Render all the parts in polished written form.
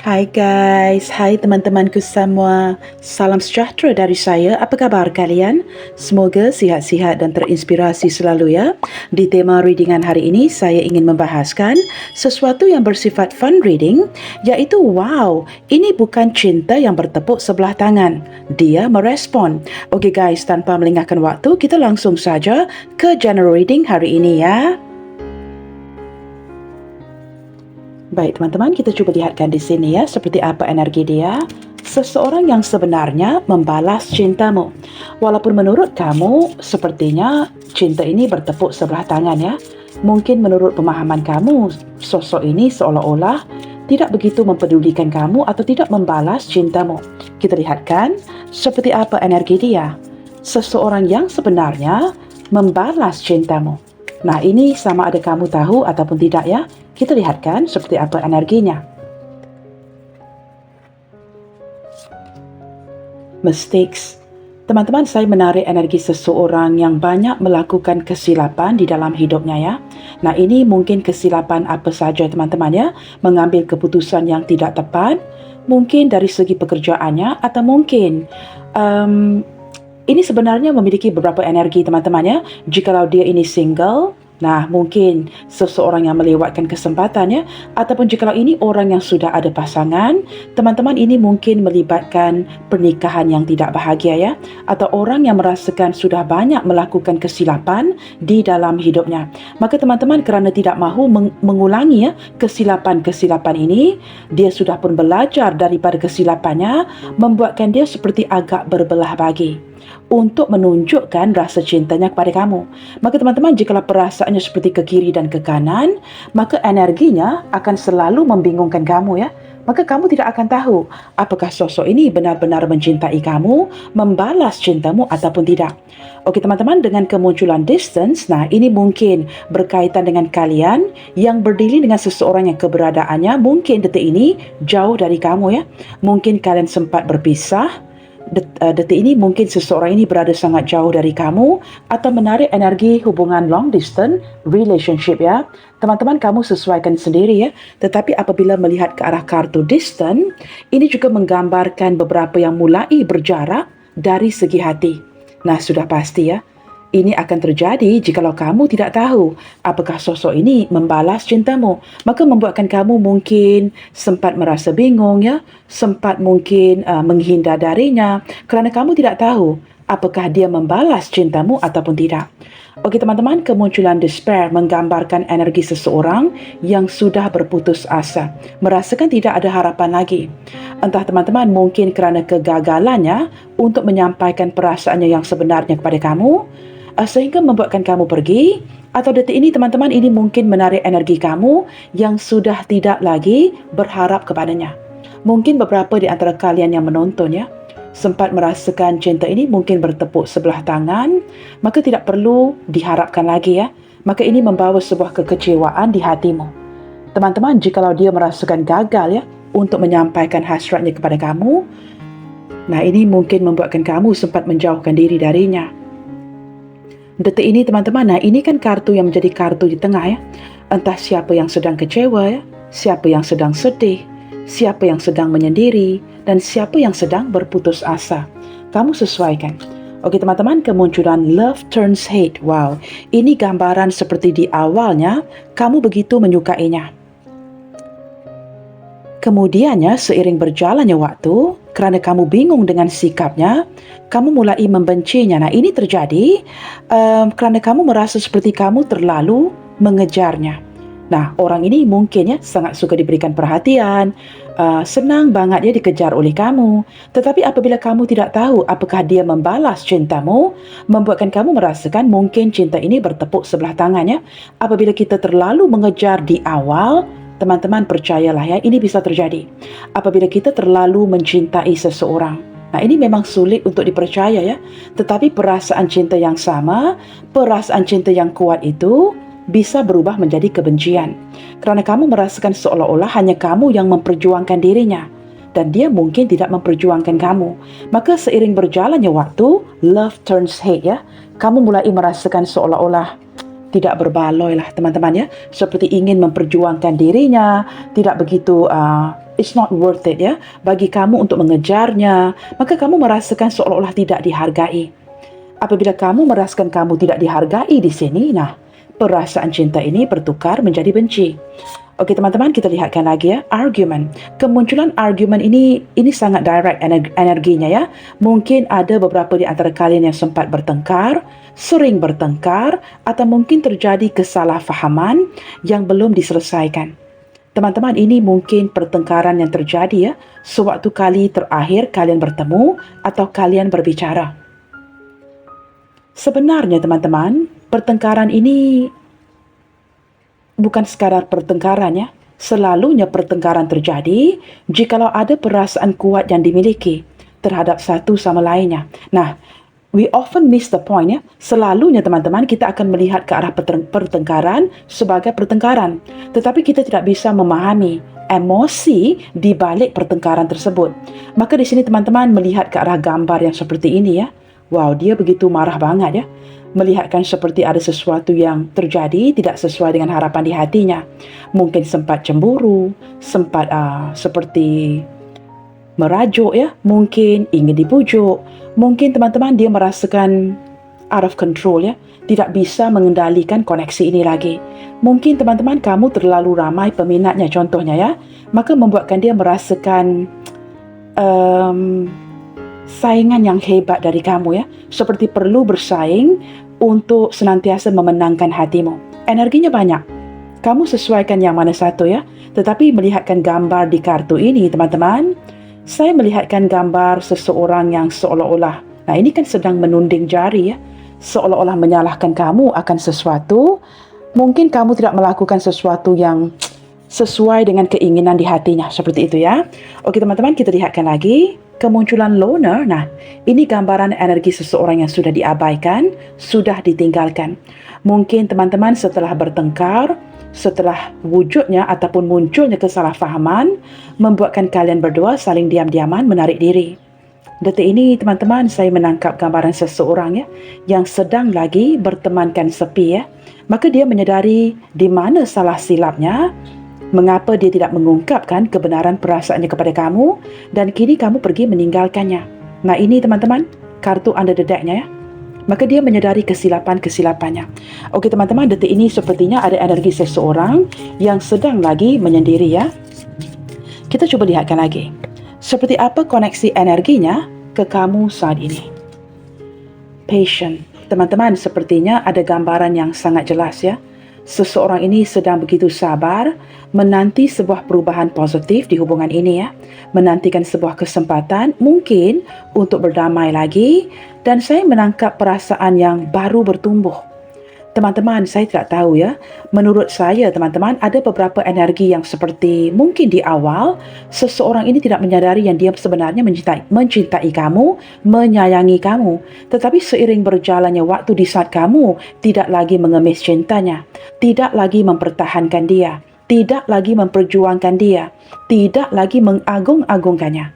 Hai guys, hai teman-temanku semua. Salam sejahtera dari saya. Apa kabar kalian? Semoga sihat-sihat dan terinspirasi selalu ya. Di tema readingan hari ini, saya ingin membahaskan sesuatu yang bersifat fun reading, iaitu wow, ini bukan cinta yang bertepuk sebelah tangan. Dia merespon. Okey guys, tanpa melengahkan waktu, kita langsung saja ke general reading hari ini ya. Baik teman-teman, kita cuba lihatkan di sini ya, seperti apa energi dia. Seseorang yang sebenarnya membalas cintamu. Walaupun menurut kamu, sepertinya cinta ini bertepuk sebelah tangan ya. Mungkin menurut pemahaman kamu, sosok ini seolah-olah tidak begitu mempedulikan kamu atau tidak membalas cintamu. Kita lihatkan seperti apa energi dia. Seseorang yang sebenarnya membalas cintamu. Nah, ini sama ada kamu tahu ataupun tidak ya. Kita lihatkan seperti apa energinya. Mistakes. Teman-teman, saya menarik energi seseorang yang banyak melakukan kesilapan di dalam hidupnya ya. Nah, ini mungkin kesilapan apa saja teman-teman ya. Mengambil keputusan yang tidak tepat. Mungkin dari segi pekerjaannya atau mungkin ini sebenarnya memiliki beberapa energi teman-teman ya. Jikalau dia ini single, nah mungkin seseorang yang melewatkan kesempatannya, ataupun jikalau ini orang yang sudah ada pasangan, teman-teman ini mungkin melibatkan pernikahan yang tidak bahagia ya, atau orang yang merasakan sudah banyak melakukan kesilapan di dalam hidupnya. Maka teman-teman kerana tidak mahu mengulangi ya kesilapan-kesilapan ini, dia sudah pun belajar daripada kesilapannya, membuatkan dia seperti agak berbelah bagi untuk menunjukkan rasa cintanya kepada kamu. Maka teman-teman, jikalau perasaannya seperti ke kiri dan ke kanan, maka energinya akan selalu membingungkan kamu ya. Maka kamu tidak akan tahu apakah sosok ini benar-benar mencintai kamu, membalas cintamu ataupun tidak. Okey teman-teman, dengan kemunculan distance, nah ini mungkin berkaitan dengan kalian yang berdiri dengan seseorang yang keberadaannya mungkin detik ini jauh dari kamu ya. Mungkin kalian sempat berpisah. Detik ini mungkin seseorang ini berada sangat jauh dari kamu atau menarik energi hubungan long distance relationship ya. Teman-teman, kamu sesuaikan sendiri ya. Tetapi apabila melihat ke arah kartu distant, ini juga menggambarkan beberapa yang mulai berjarak dari segi hati. Nah, sudah pasti ya. Ini akan terjadi jikalau kamu tidak tahu apakah sosok ini membalas cintamu. Maka membuatkan kamu mungkin sempat merasa bingung ya, sempat mungkin menghindar darinya kerana kamu tidak tahu apakah dia membalas cintamu ataupun tidak. Okey teman-teman, kemunculan despair menggambarkan energi seseorang yang sudah berputus asa, merasakan tidak ada harapan lagi. Entah teman-teman mungkin kerana kegagalannya untuk menyampaikan perasaannya yang sebenarnya kepada kamu, sehingga membuatkan kamu pergi, atau detik ini teman-teman ini mungkin menarik energi kamu yang sudah tidak lagi berharap kepadanya. Mungkin beberapa di antara kalian yang menonton ya, sempat merasakan cinta ini mungkin bertepuk sebelah tangan, maka tidak perlu diharapkan lagi ya. Maka ini membawa sebuah kekecewaan di hatimu. Teman-teman, jikalau dia merasakan gagal ya untuk menyampaikan hasratnya kepada kamu, nah ini mungkin membuatkan kamu sempat menjauhkan diri darinya. Detik ini teman-teman, nah ini kan kartu yang menjadi kartu di tengah ya. Entah siapa yang sedang kecewa ya, siapa yang sedang sedih, siapa yang sedang menyendiri, dan siapa yang sedang berputus asa. Kamu sesuaikan. Okey teman-teman, kemunculan love turns hate. Wow, ini gambaran seperti di awalnya kamu begitu menyukainya. Kemudiannya, seiring berjalannya waktu, kerana kamu bingung dengan sikapnya, kamu mulai membencinya. Nah, ini terjadi kerana kamu merasa seperti kamu terlalu mengejarnya. Nah, orang ini mungkin ya sangat suka diberikan perhatian, senang banget ya dikejar oleh kamu. Tetapi apabila kamu tidak tahu apakah dia membalas cintamu, membuatkan kamu merasakan mungkin cinta ini bertepuk sebelah tangan ya. Apabila kita terlalu mengejar di awal, teman-teman percayalah ya, ini bisa terjadi apabila kita terlalu mencintai seseorang. Nah, ini memang sulit untuk dipercaya ya. Tetapi perasaan cinta yang sama, perasaan cinta yang kuat itu bisa berubah menjadi kebencian. Kerana kamu merasakan seolah-olah hanya kamu yang memperjuangkan dirinya dan dia mungkin tidak memperjuangkan kamu. Maka seiring berjalannya waktu, love turns hate ya. Kamu mulai merasakan seolah-olah tidak berbaloi lah teman-teman ya, seperti ingin memperjuangkan dirinya, tidak begitu it's not worth it ya bagi kamu untuk mengejarnya, maka kamu merasakan seolah-olah tidak dihargai. Apabila kamu merasakan kamu tidak dihargai di sini, nah, perasaan cinta ini bertukar menjadi benci. Okey teman-teman, kita lihatkan lagi ya, argument. Kemunculan argument ini sangat direct energinya ya. Mungkin ada beberapa di antara kalian yang sempat bertengkar, sering bertengkar, atau mungkin terjadi kesalahfahaman yang belum diselesaikan. Teman-teman, ini mungkin pertengkaran yang terjadi ya, sewaktu kali terakhir kalian bertemu atau kalian berbicara. Sebenarnya teman-teman, pertengkaran ini bukan sekadar pertengkaran ya. Selalunya pertengkaran terjadi jikalau ada perasaan kuat yang dimiliki terhadap satu sama lainnya. Nah, we often miss the point ya. Selalunya teman-teman kita akan melihat ke arah pertengkaran sebagai pertengkaran. Tetapi kita tidak bisa memahami emosi di balik pertengkaran tersebut. Maka di sini teman-teman melihat ke arah gambar yang seperti ini ya. Wow, dia begitu marah banget ya. Melihatkan seperti ada sesuatu yang terjadi tidak sesuai dengan harapan di hatinya. Mungkin sempat cemburu, sempat seperti merajuk ya, mungkin ingin dipujuk. Mungkin teman-teman dia merasakan out of control ya, tidak bisa mengendalikan koneksi ini lagi. Mungkin teman-teman kamu terlalu ramai peminatnya contohnya ya, maka membuatkan dia merasakan saingan yang hebat dari kamu ya, seperti perlu bersaing untuk senantiasa memenangkan hatimu. Energinya banyak. Kamu sesuaikan yang mana satu ya. Tetapi melihatkan gambar di kartu ini teman-teman, saya melihatkan gambar seseorang yang seolah-olah, nah ini kan sedang menunding jari ya, seolah-olah menyalahkan kamu akan sesuatu. Mungkin kamu tidak melakukan sesuatu yang sesuai dengan keinginan di hatinya, seperti itu ya. Oke teman-teman, kita lihatkan lagi kemunculan loner. Nah, ini gambaran energi seseorang yang sudah diabaikan, sudah ditinggalkan. Mungkin teman-teman setelah bertengkar, setelah wujudnya ataupun munculnya kesalahfahaman, membuatkan kalian berdua saling diam-diaman menarik diri. Detik ini teman-teman saya menangkap gambaran seseorang ya, yang sedang lagi bertemankan sepi ya. Maka dia menyadari di mana salah silapnya, mengapa dia tidak mengungkapkan kebenaran perasaannya kepada kamu, dan kini kamu pergi meninggalkannya. Nah ini teman-teman, kartu under the deck-nya ya. Maka dia menyadari kesilapan-kesilapannya. Okey teman-teman, detik ini sepertinya ada energi seseorang yang sedang lagi menyendiri ya. Kita coba lihatkan lagi. Seperti apa koneksi energinya ke kamu saat ini. Patient. Teman-teman, sepertinya ada gambaran yang sangat jelas ya. Seseorang ini sedang begitu sabar menanti sebuah perubahan positif di hubungan ini ya. Menantikan sebuah kesempatan mungkin untuk berdamai lagi, dan saya menangkap perasaan yang baru bertumbuh. Teman-teman, saya tidak tahu ya. Menurut saya teman-teman, ada beberapa energi yang seperti mungkin di awal seseorang ini tidak menyadari yang dia sebenarnya mencintai kamu, menyayangi kamu. Tetapi seiring berjalannya waktu di saat kamu tidak lagi mengemis cintanya, tidak lagi mempertahankan dia, tidak lagi memperjuangkan dia, tidak lagi mengagung-agungkannya,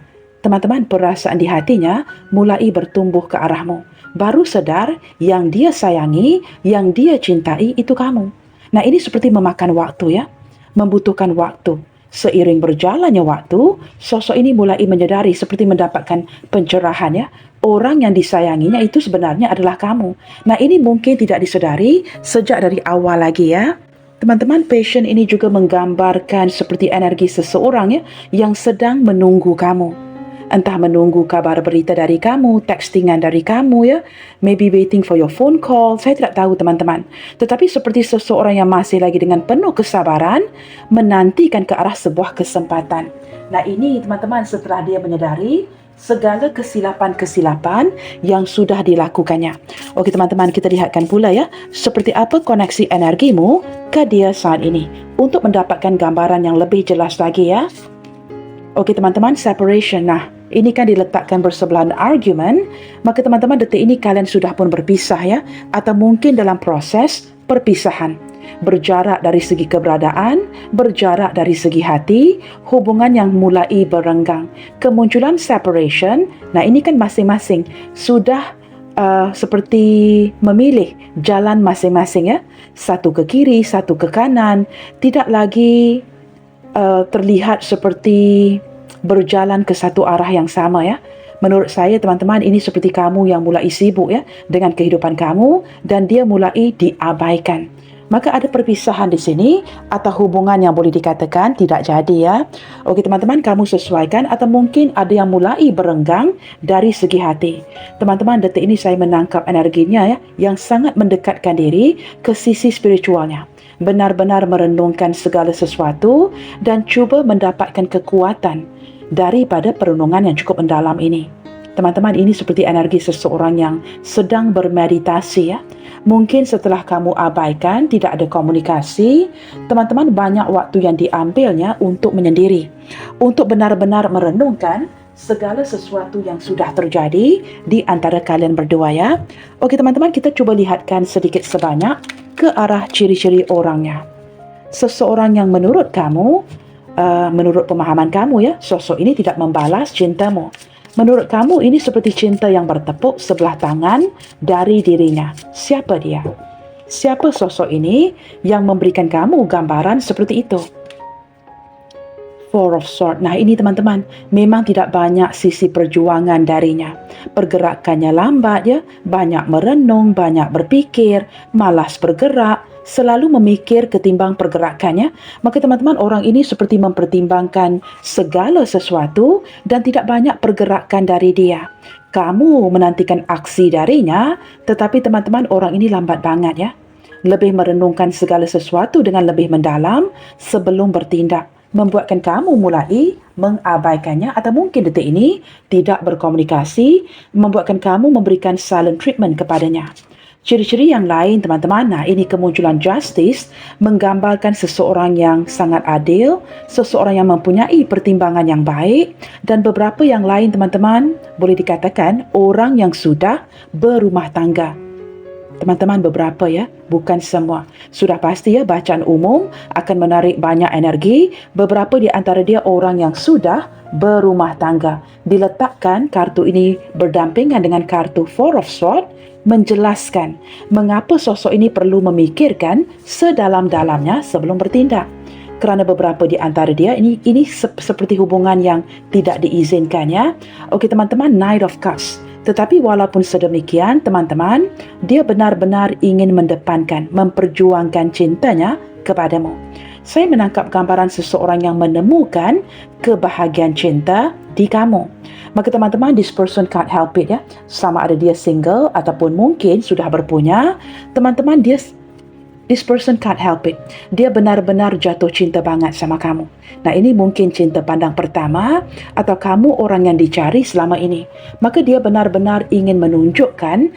teman-teman, perasaan di hatinya mulai bertumbuh ke arahmu. Baru sadar yang dia sayangi, yang dia cintai itu kamu. Nah ini seperti memakan waktu ya, membutuhkan waktu. Seiring berjalannya waktu, sosok ini mulai menyadari seperti mendapatkan pencerahan ya. Orang yang disayanginya itu sebenarnya adalah kamu. Nah ini mungkin tidak disadari sejak dari awal lagi ya. Teman-teman, passion ini juga menggambarkan seperti energi seseorang ya, yang sedang menunggu kamu. Entah menunggu kabar berita dari kamu, textingan dari kamu ya, maybe waiting for your phone call, saya tidak tahu teman-teman. Tetapi seperti seseorang yang masih lagi dengan penuh kesabaran, menantikan ke arah sebuah kesempatan. Nah ini teman-teman, setelah dia menyadari segala kesilapan-kesilapan yang sudah dilakukannya. Okey teman-teman, kita lihatkan pula ya, seperti apa koneksi energimu ke dia saat ini, untuk mendapatkan gambaran yang lebih jelas lagi ya. Okey teman-teman, separation. Nah, ini kan diletakkan bersebelahan argument, maka teman-teman detik ini kalian sudah pun berpisah ya, atau mungkin dalam proses perpisahan. Berjarak dari segi keberadaan, berjarak dari segi hati, hubungan yang mulai berenggang. Kemunculan separation, nah ini kan masing-masing sudah seperti memilih jalan masing-masing ya, satu ke kiri, satu ke kanan, tidak lagi terlihat seperti berjalan ke satu arah yang sama ya. Menurut saya teman-teman, ini seperti kamu yang mulai sibuk ya dengan kehidupan kamu dan dia mulai diabaikan. Maka ada perpisahan di sini atau hubungan yang boleh dikatakan tidak jadi ya. Okey teman-teman, kamu sesuaikan atau mungkin ada yang mulai berenggang dari segi hati. Teman-teman, detik ini saya menangkap energinya ya yang sangat mendekatkan diri ke sisi spiritualnya. Benar-benar merenungkan segala sesuatu dan cuba mendapatkan kekuatan daripada perenungan yang cukup mendalam ini. Teman-teman, ini seperti energi seseorang yang sedang bermeditasi ya. Mungkin setelah kamu abaikan, tidak ada komunikasi, teman-teman banyak waktu yang diambilnya untuk menyendiri. Untuk benar-benar merenungkan segala sesuatu yang sudah terjadi di antara kalian berdua ya. Okey teman-teman, kita cuba lihatkan sedikit sebanyak ke arah ciri-ciri orangnya. Seseorang yang menurut kamu, menurut pemahaman kamu ya, sosok ini tidak membalas cintamu. Menurut kamu ini seperti cinta yang bertepuk sebelah tangan dari dirinya. Siapa dia? Siapa sosok ini yang memberikan kamu gambaran seperti itu? Four of Swords. Nah ini teman-teman, memang tidak banyak sisi perjuangan darinya. Pergerakannya lambat ya, banyak merenung, banyak berfikir, malas bergerak, selalu memikir ketimbang pergerakannya. Maka teman-teman, orang ini seperti mempertimbangkan segala sesuatu dan tidak banyak pergerakan dari dia. Kamu menantikan aksi darinya, tetapi teman-teman, orang ini lambat banget ya. Lebih merenungkan segala sesuatu dengan lebih mendalam sebelum bertindak. Membuatkan kamu mulai mengabaikannya atau mungkin detik ini tidak berkomunikasi, membuatkan kamu memberikan silent treatment kepadanya. Ciri-ciri yang lain teman-teman, nah ini kemunculan justice menggambarkan seseorang yang sangat adil, seseorang yang mempunyai pertimbangan yang baik dan beberapa yang lain teman-teman boleh dikatakan orang yang sudah berumah tangga. Teman-teman, beberapa ya, bukan semua. Sudah pasti ya, bacaan umum akan menarik banyak energi. Beberapa di antara dia orang yang sudah berumah tangga. Diletakkan kartu ini berdampingan dengan kartu Four of Swords, menjelaskan mengapa sosok ini perlu memikirkan sedalam-dalamnya sebelum bertindak. Kerana beberapa di antara dia ini seperti hubungan yang tidak diizinkan ya. Okey teman-teman, Knight of Cups. Tetapi walaupun sedemikian, teman-teman, dia benar-benar ingin mendepankan, memperjuangkan cintanya kepadamu. Saya menangkap gambaran seseorang yang menemukan kebahagiaan cinta di kamu. Maka teman-teman, this person can't help it ya. Sama ada dia single ataupun mungkin sudah berpunya, teman-teman, this person can't help it. Dia benar-benar jatuh cinta banget sama kamu. Nah ini mungkin cinta pandang pertama atau kamu orang yang dicari selama ini. Maka dia benar-benar ingin menunjukkan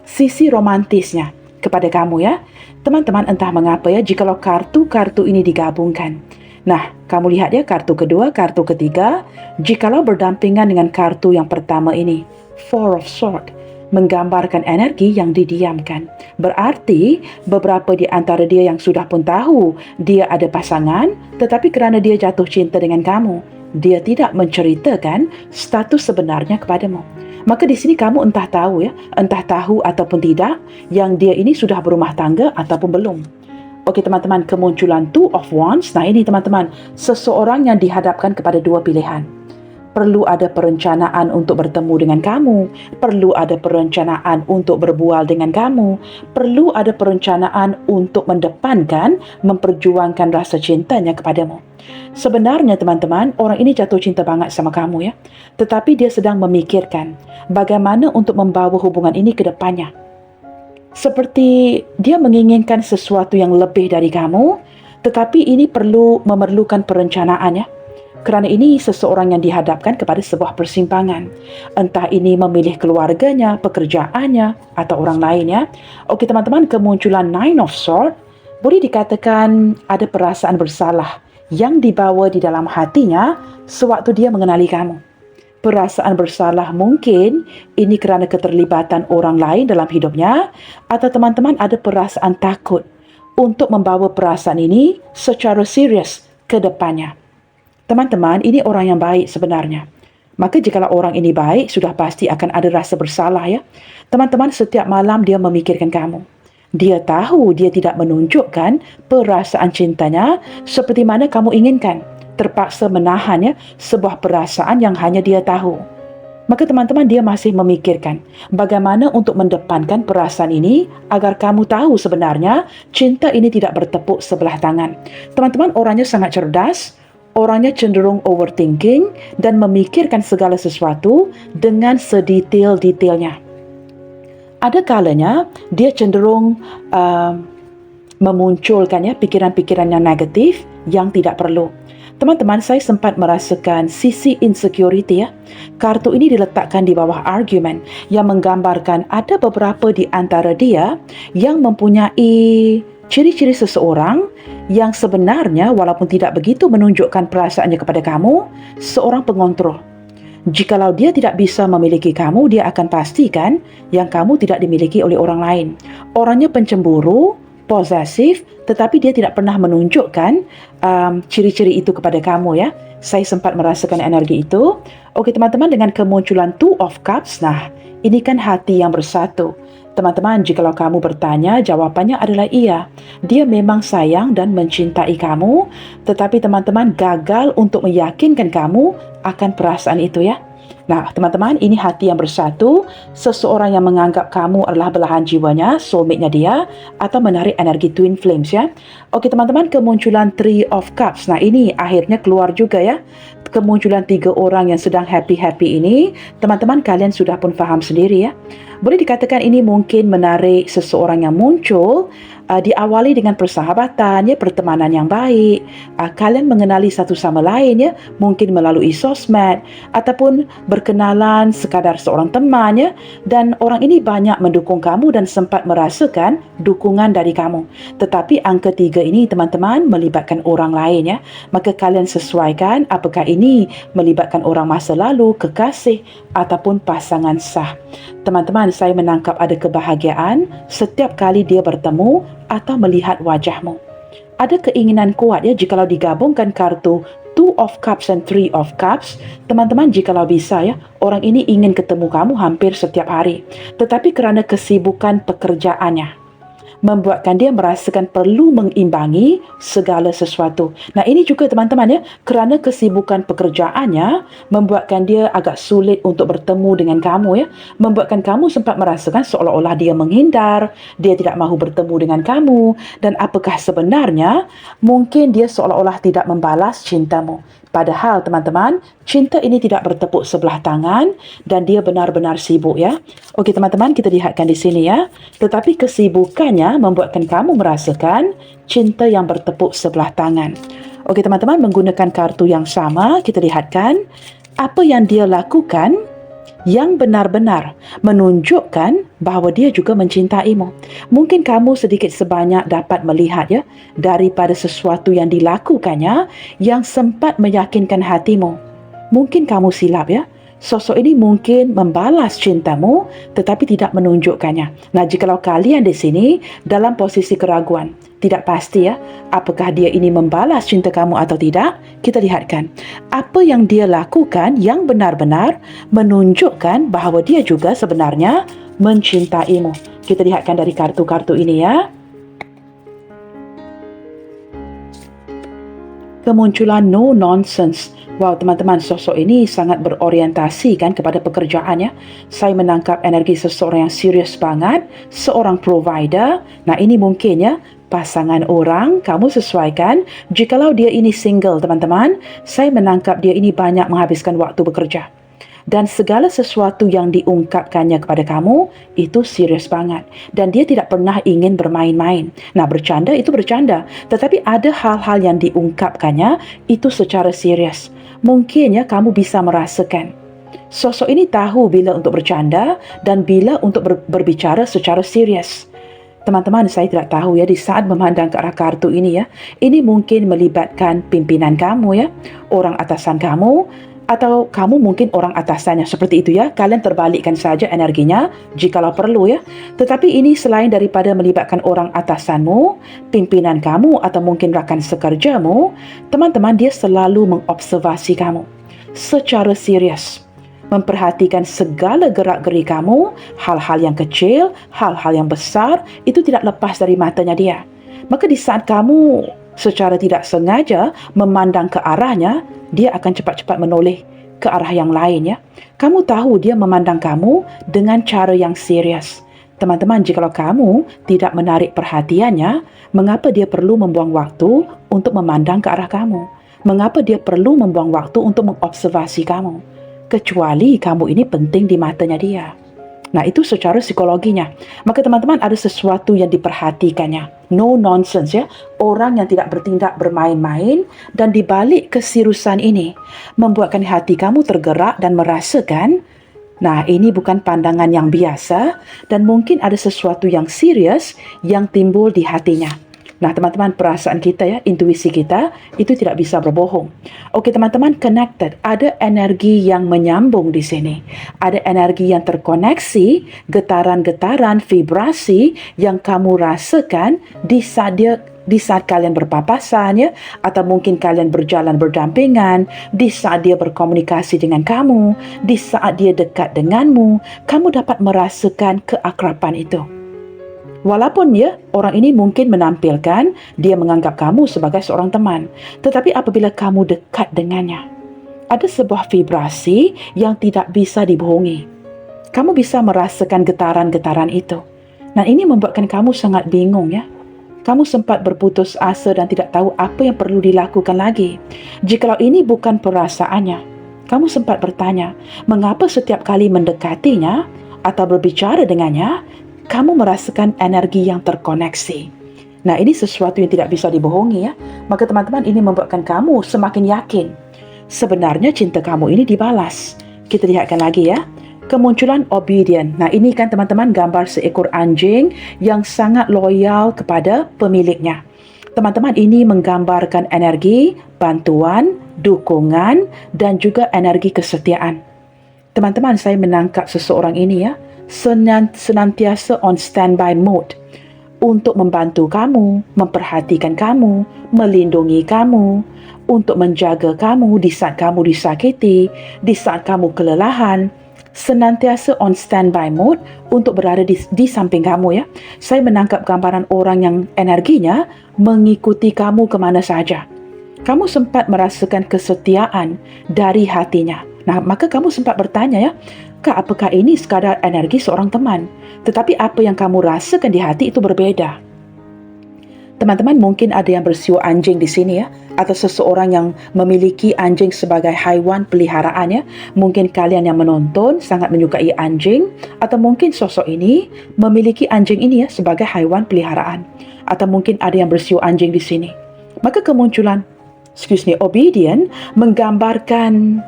sisi romantisnya kepada kamu ya. Teman-teman, entah mengapa ya, jikalau kartu-kartu ini digabungkan. Nah, kamu lihat ya, kartu kedua, kartu ketiga, jikalau berdampingan dengan kartu yang pertama ini, Four of Swords, menggambarkan energi yang didiamkan. Berarti beberapa di antara dia yang sudah pun tahu dia ada pasangan, tetapi kerana dia jatuh cinta dengan kamu, dia tidak menceritakan status sebenarnya kepadamu. Maka di sini kamu entah tahu ya, entah tahu ataupun tidak yang dia ini sudah berumah tangga ataupun belum. Okey teman-teman, kemunculan Two of Wands. Nah ini teman-teman, seseorang yang dihadapkan kepada dua pilihan. Perlu ada perencanaan untuk bertemu dengan kamu, perlu ada perencanaan untuk berbual dengan kamu, perlu ada perencanaan untuk mendepankan, memperjuangkan rasa cintanya kepadamu. Sebenarnya teman-teman, orang ini jatuh cinta banget sama kamu ya. Tetapi dia sedang memikirkan bagaimana untuk membawa hubungan ini ke depannya. Seperti dia menginginkan sesuatu yang lebih dari kamu, tetapi ini memerlukan perencanaan ya. Kerana ini seseorang yang dihadapkan kepada sebuah persimpangan. Entah ini memilih keluarganya, pekerjaannya, atau orang lain ya. Okey teman-teman, kemunculan Nine of Swords boleh dikatakan ada perasaan bersalah yang dibawa di dalam hatinya sewaktu dia mengenali kamu. Perasaan bersalah mungkin ini kerana keterlibatan orang lain dalam hidupnya, atau teman-teman ada perasaan takut untuk membawa perasaan ini secara serius ke depannya. Teman-teman, ini orang yang baik sebenarnya. Maka jikalau orang ini baik, sudah pasti akan ada rasa bersalah ya. Teman-teman, setiap malam dia memikirkan kamu. Dia tahu dia tidak menunjukkan perasaan cintanya seperti mana kamu inginkan. Terpaksa menahan ya sebuah perasaan yang hanya dia tahu. Maka teman-teman, dia masih memikirkan bagaimana untuk mendepankan perasaan ini agar kamu tahu sebenarnya cinta ini tidak bertepuk sebelah tangan. Teman-teman, orangnya sangat cerdas, orangnya cenderung overthinking dan memikirkan segala sesuatu dengan sedetail-detailnya. Ada kalanya dia cenderung memunculkan ya pikiran-pikiran yang negatif yang tidak perlu. Teman-teman, saya sempat merasakan sisi insecurity ya. Kartu ini diletakkan di bawah argument yang menggambarkan ada beberapa di antara dia yang mempunyai ciri-ciri seseorang yang sebenarnya walaupun tidak begitu menunjukkan perasaannya kepada kamu, seorang pengontrol. Jikalau dia tidak bisa memiliki kamu, dia akan pastikan yang kamu tidak dimiliki oleh orang lain. Orangnya pencemburu, posesif, tetapi dia tidak pernah menunjukkan ciri-ciri itu kepada kamu ya. Saya sempat merasakan energi itu. Okey teman-teman, dengan kemunculan Two of Cups, nah ini kan hati yang bersatu. Teman-teman, jikalau kamu bertanya, jawapannya adalah iya. Dia memang sayang dan mencintai kamu, tetapi teman-teman gagal untuk meyakinkan kamu akan perasaan itu ya. Nah, teman-teman, ini hati yang bersatu, seseorang yang menganggap kamu adalah belahan jiwanya, soulmate-nya dia, atau menarik energi twin flames ya. Okey teman-teman, kemunculan Three of Cups. Nah, ini akhirnya keluar juga ya. Kemunculan 3 orang yang sedang happy-happy ini, teman-teman kalian sudah pun faham sendiri ya. Boleh dikatakan ini mungkin menarik seseorang yang muncul, diawali dengan persahabatan, ya, pertemanan yang baik. Kalian mengenali satu sama lain, ya, mungkin melalui sosmed, ataupun berkenalan sekadar seorang teman, ya, dan orang ini banyak mendukung kamu dan sempat merasakan dukungan dari kamu. Tetapi angka 3 ini, teman-teman, melibatkan orang lain, ya. Maka kalian sesuaikan apakah ini melibatkan orang masa lalu, kekasih, ataupun pasangan sah. Teman-teman, saya menangkap ada kebahagiaan setiap kali dia bertemu atau melihat wajahmu. Ada keinginan kuat ya jikalau digabungkan kartu Two of Cups and Three of Cups. Teman-teman, jikalau bisa ya, orang ini ingin ketemu kamu hampir setiap hari. Tetapi kerana kesibukan pekerjaannya, membuatkan dia merasakan perlu mengimbangi segala sesuatu. Nah, ini juga teman-teman ya, kerana kesibukan pekerjaannya membuatkan dia agak sulit untuk bertemu dengan kamu ya, membuatkan kamu sempat merasakan seolah-olah dia menghindar, dia tidak mahu bertemu dengan kamu, dan apakah sebenarnya mungkin dia seolah-olah tidak membalas cintamu. Padahal teman-teman, cinta ini tidak bertepuk sebelah tangan dan dia benar-benar sibuk ya. Okey teman-teman, kita lihatkan di sini ya. Tetapi kesibukannya membuatkan kamu merasakan cinta yang bertepuk sebelah tangan. Okey teman-teman, menggunakan kartu yang sama, kita lihatkan apa yang dia lakukan yang benar-benar menunjukkan bahawa dia juga mencintaimu. Mungkin kamu sedikit sebanyak dapat melihat ya daripada sesuatu yang dilakukannya yang sempat meyakinkan hatimu. Mungkin kamu silap ya. Sosok ini mungkin membalas cintamu tetapi tidak menunjukkannya. Nah, jikalau kalian di sini dalam posisi keraguan, tidak pasti ya, apakah dia ini membalas cinta kamu atau tidak, kita lihatkan. Apa yang dia lakukan yang benar-benar menunjukkan bahawa dia juga sebenarnya mencintaimu. Kita lihatkan dari kartu-kartu ini ya. Kemunculan no nonsense. Wow, teman-teman, sosok ini sangat berorientasi kan kepada pekerjaannya. Saya menangkap energi seseorang yang serius banget, seorang provider. Nah, ini mungkin ya, pasangan orang, kamu sesuaikan. Jikalau dia ini single, teman-teman, saya menangkap dia ini banyak menghabiskan waktu bekerja. Dan segala sesuatu yang diungkapkannya kepada kamu, itu serius banget. Dan dia tidak pernah ingin bermain-main. Nah, bercanda itu bercanda. Tetapi ada hal-hal yang diungkapkannya, itu secara serius. Mungkin ya, kamu bisa merasakan. Sosok ini tahu bila untuk bercanda dan bila untuk berbicara secara serius. Teman-teman, saya tidak tahu ya, di saat memandang ke arah kartu ini ya, ini mungkin melibatkan pimpinan kamu ya, orang atasan kamu, atau kamu mungkin orang atasannya, seperti itu ya. Kalian terbalikkan saja energinya jikalau perlu ya. Tetapi ini selain daripada melibatkan orang atasanmu, pimpinan kamu, atau mungkin rakan sekerjamu, teman-teman, dia selalu mengobservasi kamu secara serius. memperhatikan segala gerak-geri kamu, hal-hal yang kecil, hal-hal yang besar, itu tidak lepas dari matanya dia. Maka di saat kamu secara tidak sengaja memandang ke arahnya, dia akan cepat-cepat menoleh ke arah yang lain ya. Kamu tahu dia memandang kamu dengan cara yang serius. Teman-teman, jikalau kamu tidak menarik perhatiannya, mengapa dia perlu membuang waktu untuk memandang ke arah kamu? Mengapa dia perlu membuang waktu untuk mengobservasi kamu? Kecuali kamu ini penting di matanya dia. Nah, itu secara psikologinya. Maka teman-teman, ada sesuatu yang diperhatikannya. No nonsense ya. Orang yang tidak bertindak bermain-main, dan dibalik keseriusan ini membuatkan hati kamu tergerak dan merasakan, nah, ini bukan pandangan yang biasa dan mungkin ada sesuatu yang serius yang timbul di hatinya. Nah, teman-teman, perasaan kita ya, intuisi kita itu tidak bisa berbohong. Okey, teman-teman, connected. Ada energi yang menyambung di sini. Ada energi yang terkoneksi, getaran-getaran, vibrasi yang kamu rasakan di saat kalian berpapasan ya, atau mungkin kalian berjalan berdampingan, di saat dia berkomunikasi dengan kamu, di saat dia dekat denganmu, kamu dapat merasakan keakraban itu. Walaupun ya, orang ini mungkin menampilkan dia menganggap kamu sebagai seorang teman, tetapi apabila kamu dekat dengannya, ada sebuah vibrasi yang tidak bisa dibohongi. Kamu bisa merasakan getaran-getaran itu. Nah, ini membuatkan kamu sangat bingung ya. Kamu sempat berputus asa dan tidak tahu apa yang perlu dilakukan lagi. Jikalau ini bukan perasaannya, kamu sempat bertanya, mengapa setiap kali mendekatinya atau berbicara dengannya, kamu merasakan energi yang terkoneksi. Nah, ini sesuatu yang tidak bisa dibohongi ya. Maka teman-teman, ini membuatkan kamu semakin yakin sebenarnya cinta kamu ini dibalas. Kita lihatkan lagi ya. Kemunculan obedient. Nah, ini kan teman-teman gambar seekor anjing yang sangat loyal kepada pemiliknya. Teman-teman, ini menggambarkan energi, bantuan, dukungan, dan juga energi kesetiaan. Teman-teman, saya menangkap seseorang ini ya, senantiasa on standby mode untuk membantu kamu, memperhatikan kamu, melindungi kamu, untuk menjaga kamu di saat kamu disakiti, di saat kamu kelelahan, senantiasa on standby mode untuk berada di samping kamu ya. Saya menangkap gambaran orang yang energinya mengikuti kamu ke mana saja. Kamu sempat merasakan kesetiaan dari hatinya. Nah, maka kamu sempat bertanya ya, Kak, apakah ini sekadar energi seorang teman? Tetapi apa yang kamu rasakan di hati itu berbeda. Teman-teman, mungkin ada yang bersiul anjing di sini ya, atau seseorang yang memiliki anjing sebagai haiwan peliharaan ya. Mungkin kalian yang menonton sangat menyukai anjing, atau mungkin sosok ini memiliki anjing ini ya sebagai haiwan peliharaan. Atau mungkin ada yang bersiul anjing di sini. Maka kemunculan, obedient menggambarkan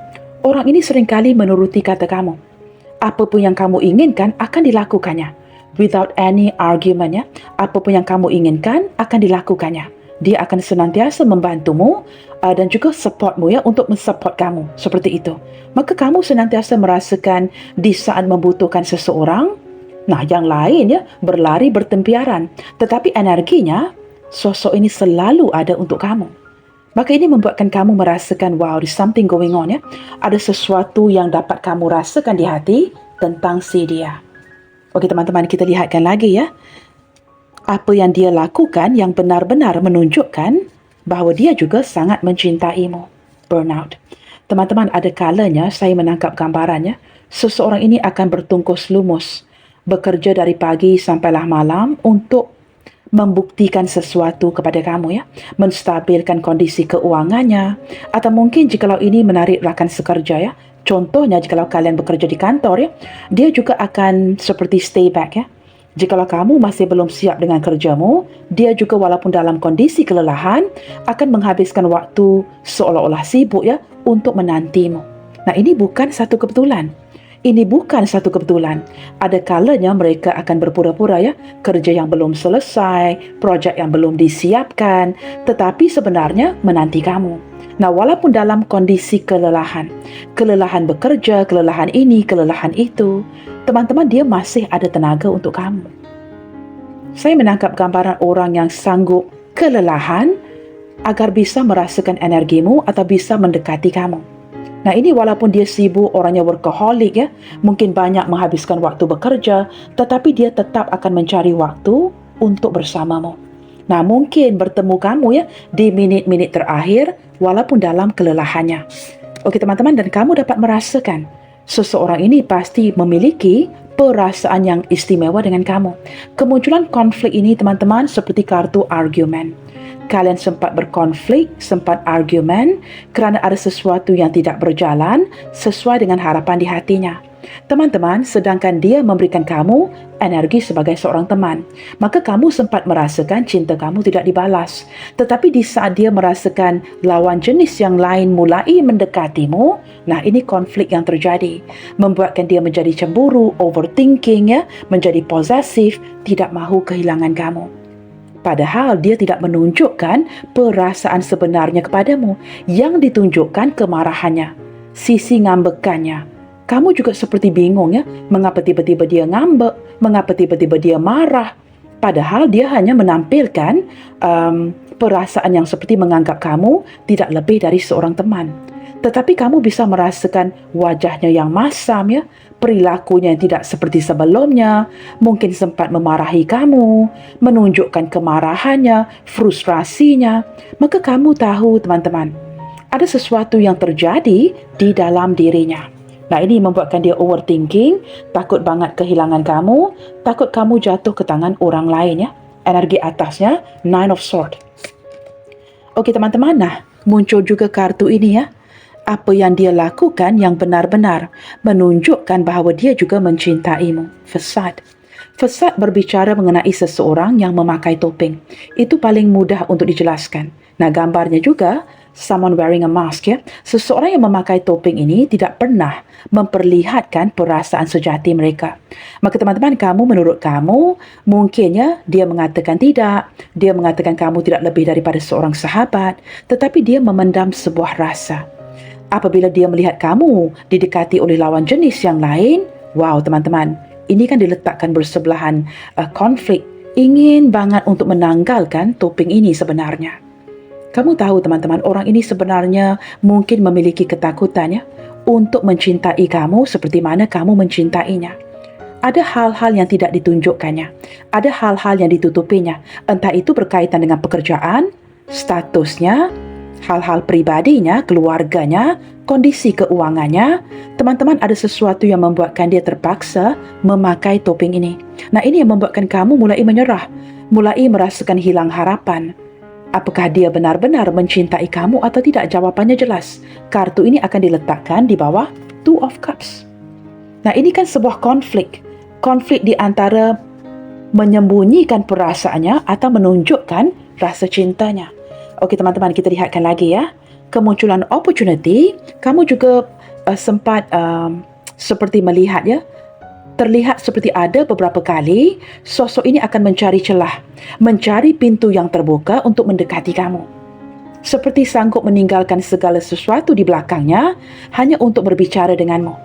orang ini seringkali menuruti kata kamu. Apapun yang kamu inginkan akan dilakukannya. Without any argument ya. Apapun yang kamu inginkan akan dilakukannya. Dia akan senantiasa membantumu dan juga supportmu ya, untuk mensupport kamu. Seperti itu. Maka kamu senantiasa merasakan di saat membutuhkan seseorang, nah yang lain ya berlari bertempiaran. Tetapi energinya, sosok ini selalu ada untuk kamu. Maka ini membuatkan kamu merasakan, wow, there's something going on ya. Ada sesuatu yang dapat kamu rasakan di hati tentang si dia. Oke teman-teman, kita lihatkan lagi ya. Apa yang dia lakukan yang benar-benar menunjukkan bahawa dia juga sangat mencintaimu. Burnout. Teman-teman, ada kalanya saya menangkap gambarannya. Seseorang ini akan bertungkus lumus, bekerja dari pagi sampailah malam untuk membuktikan sesuatu kepada kamu ya, menstabilkan kondisi keuangannya, atau mungkin jikalau ini menarik rakan sekerja ya, contohnya jikalau kalian bekerja di kantor ya, dia juga akan seperti stay back ya. Jikalau kamu masih belum siap dengan kerjamu, dia juga walaupun dalam kondisi kelelahan akan menghabiskan waktu seolah-olah sibuk ya untuk menantimu. Nah, ini bukan satu kebetulan. Ini bukan satu kebetulan. Ada kalanya mereka akan berpura-pura ya, kerja yang belum selesai, projek yang belum disiapkan, tetapi sebenarnya menanti kamu. Nah, walaupun dalam kondisi kelelahan bekerja, kelelahan ini, kelelahan itu, teman-teman, dia masih ada tenaga untuk kamu. Saya menangkap gambaran orang yang sanggup kelelahan agar bisa merasakan energimu atau bisa mendekati kamu. Nah, ini walaupun dia sibuk, orangnya workaholic ya, mungkin banyak menghabiskan waktu bekerja, tetapi dia tetap akan mencari waktu untuk bersamamu. Nah, mungkin bertemu kamu ya di minit-minit terakhir walaupun dalam kelelahannya. Okey teman-teman, dan kamu dapat merasakan seseorang ini pasti memiliki perasaan yang istimewa dengan kamu. Kemunculan konflik ini teman-teman seperti kartu argumen. Kalian sempat berkonflik, sempat argumen kerana ada sesuatu yang tidak berjalan sesuai dengan harapan di hatinya. Teman-teman, sedangkan dia memberikan kamu energi sebagai seorang teman, maka kamu sempat merasakan cinta kamu tidak dibalas. Tetapi di saat dia merasakan lawan jenis yang lain mulai mendekatimu, nah ini konflik yang terjadi. Membuatkan dia menjadi cemburu, overthinking ya, menjadi posesif, tidak mahu kehilangan kamu. Padahal dia tidak menunjukkan perasaan sebenarnya kepadamu. Yang ditunjukkan kemarahannya, sisi ngambekannya. Kamu juga seperti bingung ya, mengapa tiba-tiba dia ngambek, mengapa tiba-tiba dia marah. Padahal dia hanya menampilkan perasaan yang seperti menganggap kamu tidak lebih dari seorang teman. Tetapi kamu bisa merasakan wajahnya yang masam ya, perilakunya yang tidak seperti sebelumnya, mungkin sempat memarahi kamu, menunjukkan kemarahannya, frustrasinya. Maka kamu tahu teman-teman, ada sesuatu yang terjadi di dalam dirinya. Nah, ini membuatkan dia overthinking, takut banget kehilangan kamu, takut kamu jatuh ke tangan orang lain ya. Energi atasnya, Nine of Swords. Okey teman-teman, nah muncul juga kartu ini ya. Apa yang dia lakukan yang benar-benar menunjukkan bahawa dia juga mencintaimu. Facade. Facade berbicara mengenai seseorang yang memakai topeng. Itu paling mudah untuk dijelaskan. Nah, gambarnya juga someone wearing a mask ya. Seseorang yang memakai topeng ini tidak pernah memperlihatkan perasaan sejati mereka. Maka teman-teman, menurut kamu, mungkin ya dia mengatakan tidak, dia mengatakan kamu tidak lebih daripada seorang sahabat, tetapi dia memendam sebuah rasa. Apabila dia melihat kamu didekati oleh lawan jenis yang lain, wow teman-teman, ini kan diletakkan bersebelahan konflik, ingin banget untuk menanggalkan topeng ini sebenarnya. Kamu tahu teman-teman, orang ini sebenarnya mungkin memiliki ketakutan ya, untuk mencintai kamu seperti mana kamu mencintainya. Ada hal-hal yang tidak ditunjukkannya, ada hal-hal yang ditutupinya, entah itu berkaitan dengan pekerjaan, statusnya, hal-hal pribadinya, keluarganya, kondisi keuangannya. Teman-teman, ada sesuatu yang membuatkan dia terpaksa memakai topeng ini. Nah, ini yang membuatkan kamu mulai menyerah, mulai merasakan hilang harapan. Apakah dia benar-benar mencintai kamu atau tidak? Jawapannya jelas. Kartu ini akan diletakkan di bawah Two of Cups. Nah, ini kan sebuah konflik. Konflik di antara menyembunyikan perasaannya atau menunjukkan rasa cintanya. Okey teman-teman, kita lihatkan lagi ya. Kemunculan opportunity, kamu juga sempat seperti melihat ya, terlihat seperti ada beberapa kali sosok ini akan mencari celah, mencari pintu yang terbuka untuk mendekati kamu. Seperti sanggup meninggalkan segala sesuatu di belakangnya hanya untuk berbicara denganmu.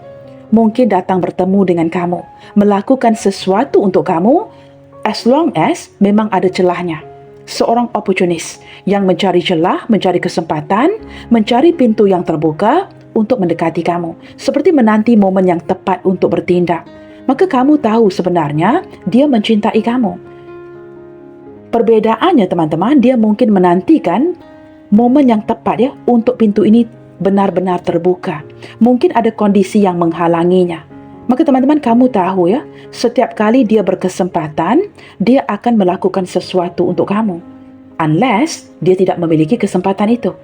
Mungkin datang bertemu dengan kamu, melakukan sesuatu untuk kamu, as long as memang ada celahnya. Seorang oportunis yang mencari celah, mencari kesempatan, mencari pintu yang terbuka untuk mendekati kamu, seperti menanti momen yang tepat untuk bertindak. Maka kamu tahu sebenarnya dia mencintai kamu. Perbedaannya teman-teman, dia mungkin menantikan momen yang tepat ya untuk pintu ini benar-benar terbuka. Mungkin ada kondisi yang menghalanginya. Maka teman-teman, kamu tahu ya, setiap kali dia berkesempatan, dia akan melakukan sesuatu untuk kamu. Unless dia tidak memiliki kesempatan itu.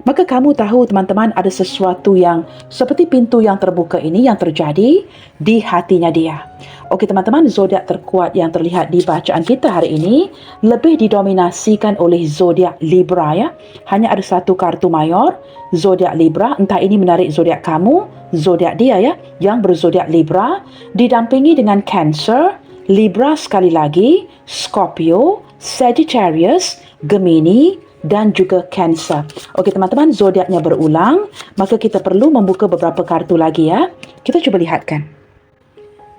Maka kamu tahu teman-teman, ada sesuatu yang seperti pintu yang terbuka ini yang terjadi di hatinya dia. Okey teman-teman, zodiak terkuat yang terlihat di bacaan kita hari ini lebih didominasikan oleh zodiak Libra ya. Hanya ada satu kartu mayor, zodiak Libra. Entah ini menarik zodiak kamu, zodiak dia ya, yang berzodiak Libra, didampingi dengan Cancer, Libra sekali lagi, Scorpio, Sagittarius, Gemini dan juga Cancer. Okey teman-teman, zodiaknya berulang, maka kita perlu membuka beberapa kartu lagi ya. Kita cuba lihatkan.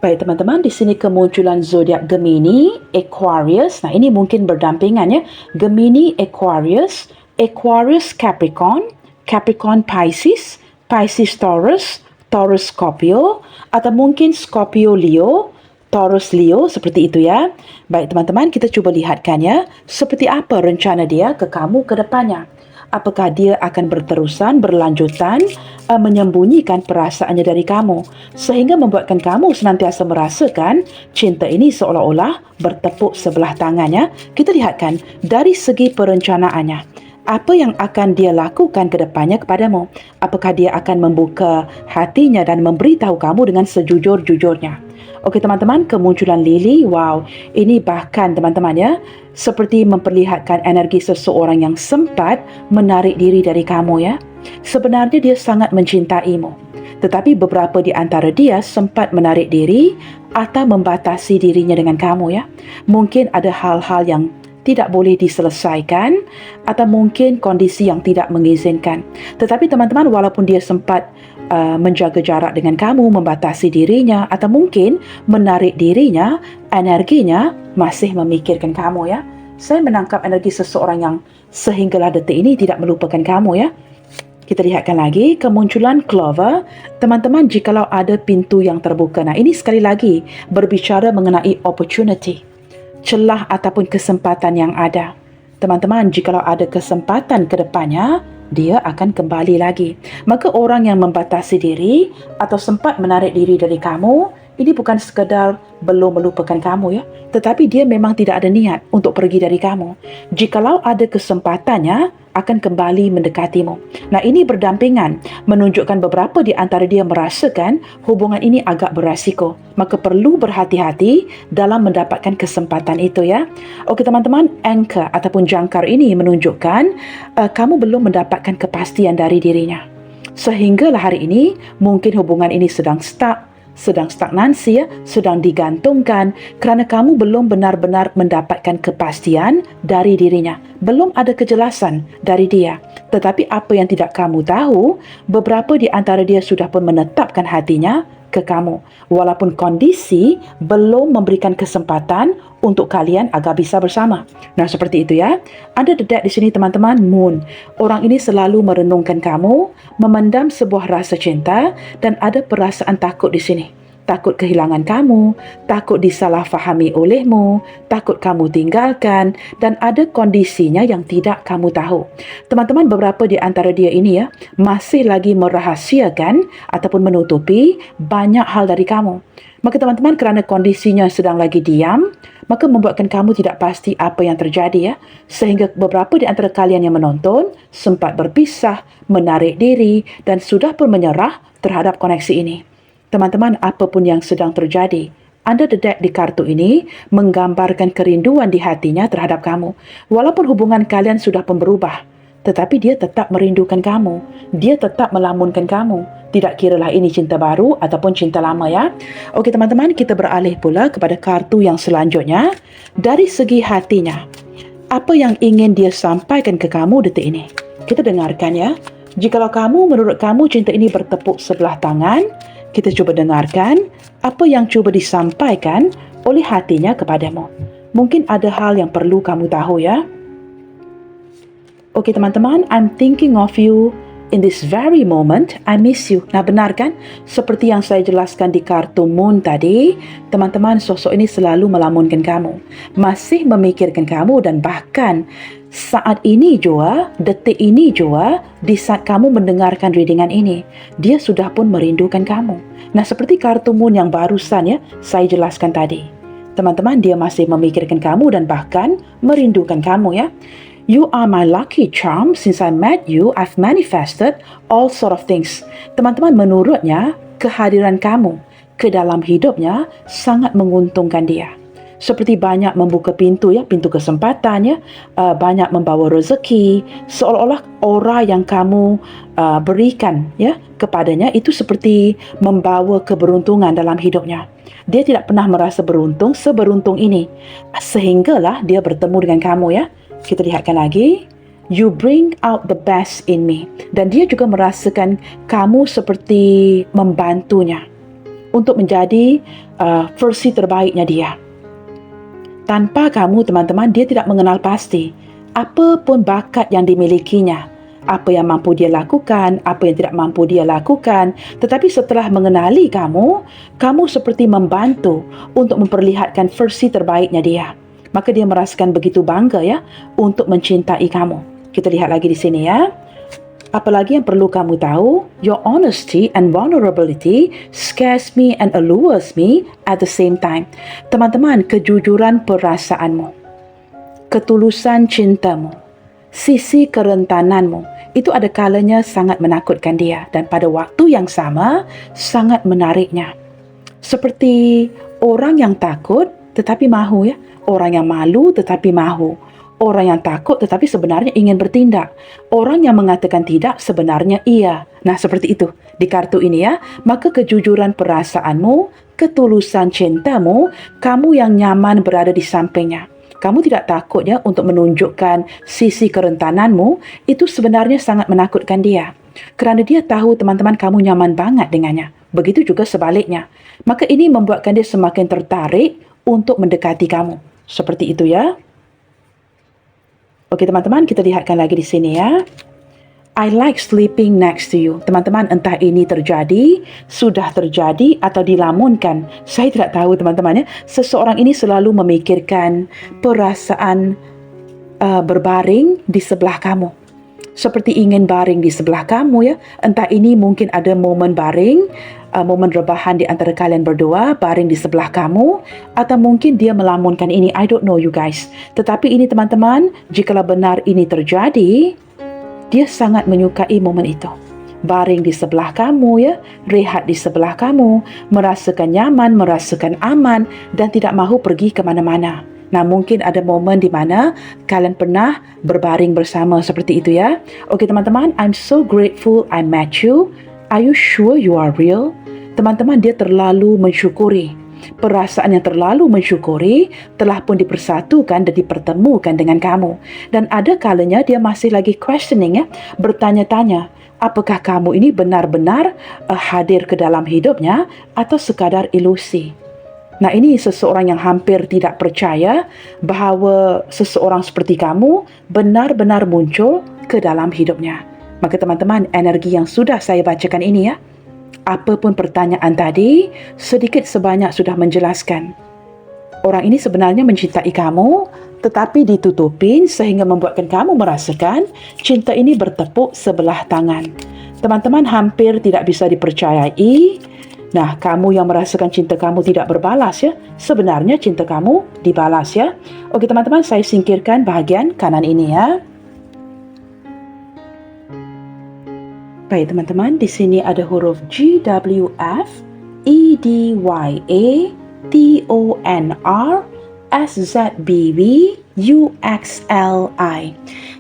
Baik teman-teman, di sini kemunculan zodiak Gemini, Aquarius. Nah, ini mungkin berdampingan ya. Gemini, Aquarius, Aquarius, Capricorn, Capricorn, Pisces, Pisces Taurus, Taurus Scorpio, atau mungkin Scorpio Leo, Taurus Leo, seperti itu ya. Baik teman-teman, kita cuba lihatkan ya, seperti apa rencana dia ke kamu ke depannya. Apakah dia akan berterusan, berlanjutan, menyembunyikan perasaannya dari kamu, sehingga membuatkan kamu senantiasa merasakan cinta ini seolah-olah bertepuk sebelah tangannya. Kita lihatkan dari segi perencanaannya. Apa yang akan dia lakukan ke depannya kepadamu? Apakah dia akan membuka hatinya dan memberitahu kamu dengan sejujur-jujurnya? Okey teman-teman, kemunculan lili, wow, ini bahkan teman-teman ya, seperti memperlihatkan energi seseorang yang sempat menarik diri dari kamu ya. Sebenarnya dia sangat mencintaimu, tetapi beberapa di antara dia sempat menarik diri atau membatasi dirinya dengan kamu ya. Mungkin ada hal-hal yang tidak boleh diselesaikan atau mungkin kondisi yang tidak mengizinkan. Tetapi teman-teman, walaupun dia sempat menjaga jarak dengan kamu, membatasi dirinya atau mungkin menarik dirinya, energinya masih memikirkan kamu ya. Saya menangkap energi seseorang yang sehinggalah detik ini tidak melupakan kamu ya. Kita lihatkan lagi kemunculan Clover. Teman-teman, jikalau ada pintu yang terbuka. Nah, ini sekali lagi berbicara mengenai opportunity, celah ataupun kesempatan yang ada. Teman-teman, jikalau ada kesempatan ke depannya, dia akan kembali lagi. Maka orang yang membatasi diri atau sempat menarik diri dari kamu, ini bukan sekadar belum melupakan kamu ya, tetapi dia memang tidak ada niat untuk pergi dari kamu. Jikalau ada kesempatannya, akan kembali mendekatimu. Nah, ini berdampingan, menunjukkan beberapa di antara dia merasakan hubungan ini agak beresiko. Maka perlu berhati-hati dalam mendapatkan kesempatan itu ya. Okey teman-teman, anchor ataupun jangkar ini menunjukkan kamu belum mendapatkan kepastian dari dirinya. Sehinggalah hari ini, mungkin hubungan ini sedang stuck, sedang stagnansi ya, sedang digantungkan kerana kamu belum benar-benar mendapatkan kepastian dari dirinya. Belum ada kejelasan dari dia. Tetapi apa yang tidak kamu tahu, beberapa di antara dia sudah pun menetapkan hatinya ke kamu. Walaupun kondisi belum memberikan kesempatan untuk kalian agar bisa bersama. Nah, seperti itu ya. Ada dedak di sini teman-teman, Moon. Orang ini selalu merenungkan kamu, memendam sebuah rasa cinta dan ada perasaan takut di sini. Takut kehilangan kamu, takut disalahfahami olehmu, takut kamu tinggalkan dan ada kondisinya yang tidak kamu tahu. Teman-teman, beberapa di antara dia ini ya masih lagi merahasiakan ataupun menutupi banyak hal dari kamu. Maka teman-teman, kerana kondisinya sedang lagi diam, maka membuatkan kamu tidak pasti apa yang terjadi ya. Sehingga beberapa di antara kalian yang menonton sempat berpisah, menarik diri dan sudah pun menyerah terhadap koneksi ini. Teman-teman, apapun yang sedang terjadi, anda dedak di kartu ini menggambarkan kerinduan di hatinya terhadap kamu. Walaupun hubungan kalian sudah pun berubah, tetapi dia tetap merindukan kamu. Dia tetap melamunkan kamu. Tidak kiralah ini cinta baru ataupun cinta lama ya. Okey teman-teman, kita beralih pula kepada kartu yang selanjutnya. Dari segi hatinya, apa yang ingin dia sampaikan ke kamu detik ini? Kita dengarkan ya. Jikalau kamu, menurut kamu cinta ini bertepuk sebelah tangan, kita cuba dengarkan apa yang cuba disampaikan oleh hatinya kepadamu. Mungkin ada hal yang perlu kamu tahu ya. Okey teman-teman, I'm thinking of you in this very moment. I miss you. Nah, benar kan? Seperti yang saya jelaskan di kartu Moon tadi, teman-teman, sosok ini selalu melamunkan kamu, masih memikirkan kamu dan bahkan saat ini jua, detik ini jua, di saat kamu mendengarkan readingan ini, dia sudah pun merindukan kamu. Nah, seperti kartu Moon yang barusan ya, saya jelaskan tadi. Teman-teman, dia masih memikirkan kamu dan bahkan merindukan kamu ya. You are my lucky charm. Since I met you, I've manifested all sort of things. Teman-teman, menurutnya, kehadiran kamu ke dalam hidupnya sangat menguntungkan dia. Seperti banyak membuka pintu ya, pintu kesempatan ya, banyak membawa rezeki, seolah-olah aura yang kamu berikan ya kepadanya itu seperti membawa keberuntungan dalam hidupnya. Dia tidak pernah merasa beruntung seberuntung ini, sehinggalah dia bertemu dengan kamu ya. Kita lihatkan lagi. You bring out the best in me. Dan dia juga merasakan kamu seperti membantunya untuk menjadi versi terbaiknya dia. Tanpa kamu, teman-teman, dia tidak mengenal pasti apa pun bakat yang dimilikinya. apa yang mampu dia lakukan, apa yang tidak mampu dia lakukan. Tetapi setelah mengenali kamu, kamu seperti membantu untuk memperlihatkan versi terbaiknya dia. Maka dia merasakan begitu bangga ya untuk mencintai kamu. Kita lihat lagi di sini ya. Apalagi yang perlu kamu tahu, your honesty and vulnerability scares me and allures me at the same time. Teman-teman, kejujuran perasaanmu, ketulusan cintamu, sisi kerentananmu, itu ada kalanya sangat menakutkan dia dan pada waktu yang sama sangat menariknya. Seperti orang yang takut tetapi mahu ya, orang yang malu tetapi mahu. Orang yang takut tetapi sebenarnya ingin bertindak. Orang yang mengatakan tidak sebenarnya iya. Nah, seperti itu di kartu ini ya. Maka kejujuran perasaanmu, ketulusan cintamu, kamu yang nyaman berada di sampingnya. Kamu tidak takut ya untuk menunjukkan sisi kerentananmu, itu sebenarnya sangat menakutkan dia. Kerana dia tahu teman-teman kamu nyaman banget dengannya. Begitu juga sebaliknya. Maka ini membuatkan dia semakin tertarik untuk mendekati kamu. Seperti itu ya. Okey teman-teman, kita lihatkan lagi di sini ya. I like sleeping next to you. Teman-teman, entah ini terjadi, sudah terjadi atau dilamunkan. Saya tidak tahu teman-teman ya. Seseorang ini selalu memikirkan perasaan berbaring di sebelah kamu. Seperti ingin baring di sebelah kamu ya. Entah ini mungkin ada momen baring, momen rebahan di antara kalian berdua, baring di sebelah kamu, atau mungkin dia melamunkan ini. I don't know you guys. Tetapi ini teman-teman, jikalau benar ini terjadi, dia sangat menyukai momen itu. Baring di sebelah kamu ya, rehat di sebelah kamu, merasakan nyaman, merasakan aman dan tidak mahu pergi ke mana-mana. Nah, mungkin ada momen di mana kalian pernah berbaring bersama seperti itu ya. Okey teman-teman, I'm so grateful I met you. Are you sure you are real? Teman-teman, dia terlalu mensyukuri. Perasaan yang terlalu mensyukuri telah pun dipersatukan dan dipertemukan dengan kamu. Dan ada kalanya dia masih lagi questioning ya, bertanya-tanya, apakah kamu ini benar-benar hadir ke dalam hidupnya atau sekadar ilusi? Nah, ini seseorang yang hampir tidak percaya bahawa seseorang seperti kamu benar-benar muncul ke dalam hidupnya. Maka teman-teman, energi yang sudah saya bacakan ini ya, apapun pertanyaan tadi, sedikit sebanyak sudah menjelaskan. Orang ini sebenarnya mencintai kamu, tetapi ditutupin sehingga membuatkan kamu merasakan cinta ini bertepuk sebelah tangan. Teman-teman, hampir tidak bisa dipercayai. Nah, kamu yang merasakan cinta kamu tidak berbalas ya, sebenarnya cinta kamu dibalas ya. Okey teman-teman, saya singkirkan bahagian kanan ini ya. Baik teman-teman, di sini ada huruf G, W, F, E, D, Y, A, T, O, N, R, S, Z, B, V, U, X, L, I.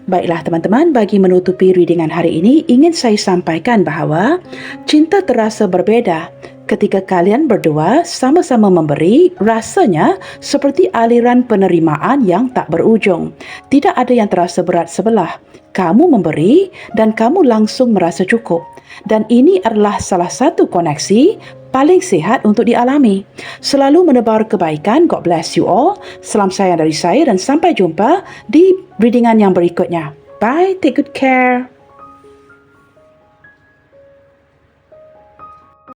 Baiklah teman-teman, bagi menutupi readingan hari ini, ingin saya sampaikan bahawa cinta terasa berbeda. Ketika kalian berdua sama-sama memberi, rasanya seperti aliran penerimaan yang tak berujung. Tidak ada yang terasa berat sebelah. Kamu memberi dan kamu langsung merasa cukup. Dan ini adalah salah satu koneksi paling sihat untuk dialami. Selalu menebar kebaikan. God bless you all. Salam sayang dari saya dan sampai jumpa di readingan yang berikutnya. Bye, take good care.